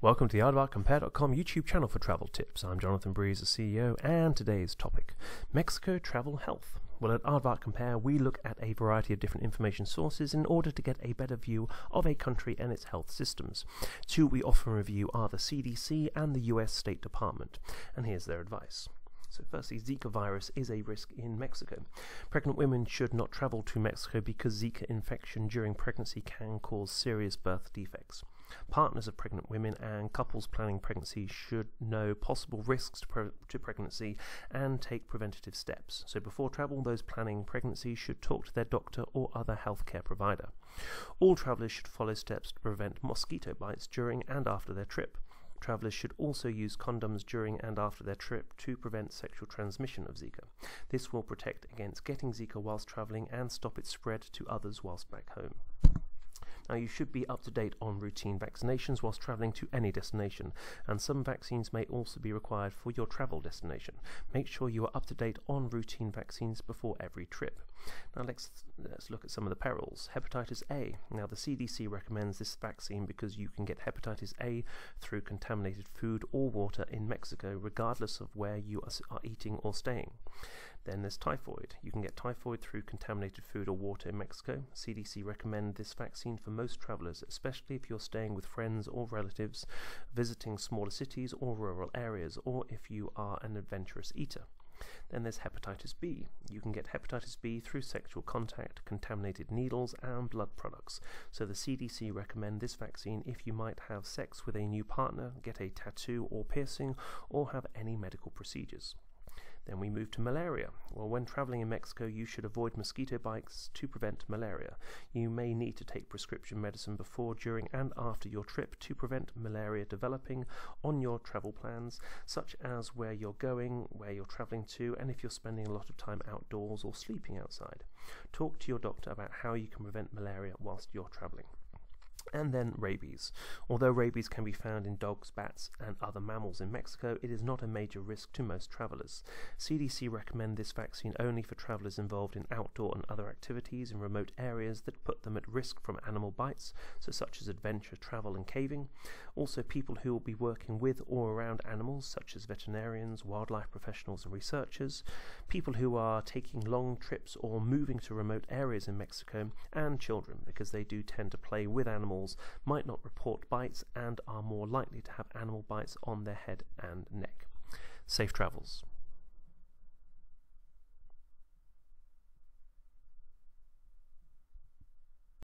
Welcome to the AARDY.compare.com YouTube channel for travel tips. I'm Jonathan Breeze, the CEO, and today's topic, Mexico travel health. Well, at AARDY.compare, we look at a variety of different information sources in order to get a better view of a country and its health systems. Two we often review are the CDC and the US State Department, and here's their advice. So firstly, Zika virus is a risk in Mexico. Pregnant women should not travel to Mexico because Zika infection during pregnancy can cause serious birth defects. Partners of pregnant women and couples planning pregnancy should know possible risks to pregnancy and take preventative steps. So before travel, those planning pregnancy should talk to their doctor or other healthcare provider. All travellers should follow steps to prevent mosquito bites during and after their trip. Travellers should also use condoms during and after their trip to prevent sexual transmission of Zika. This will protect against getting Zika whilst travelling and stop its spread to others whilst back home. Now, you should be up to date on routine vaccinations whilst travelling to any destination, and some vaccines may also be required for your travel destination. Make sure you are up to date on routine vaccines before every trip. Now let's look at some of the perils. Hepatitis A. Now the CDC recommends this vaccine because you can get hepatitis A through contaminated food or water in Mexico, regardless of where you are eating or staying. Then there's typhoid. You can get typhoid through contaminated food or water in Mexico. CDC recommend this vaccine for most travellers, especially if you're staying with friends or relatives, visiting smaller cities or rural areas, or if you are an adventurous eater. Then there's hepatitis B. You can get hepatitis B through sexual contact, contaminated needles, and blood products. So the CDC recommend this vaccine if you might have sex with a new partner, get a tattoo or piercing, or have any medical procedures. Then we move to malaria. Well, when travelling in Mexico, you should avoid mosquito bites to prevent malaria. You may need to take prescription medicine before, during, and after your trip to prevent malaria developing on your travel plans, such as where you're going, where you're travelling to, and if you're spending a lot of time outdoors or sleeping outside. Talk to your doctor about how you can prevent malaria whilst you're travelling. And then rabies. Although rabies can be found in dogs, bats, and other mammals in Mexico, it is not a major risk to most travellers. CDC recommend this vaccine only for travellers involved in outdoor and other activities in remote areas that put them at risk from animal bites, such as adventure travel and caving. Also, people who will be working with or around animals, such as veterinarians, wildlife professionals, and researchers. People who are taking long trips or moving to remote areas in Mexico, and children, because they do tend to play with animals, might not report bites and are more likely to have animal bites on their head and neck. Safe travels.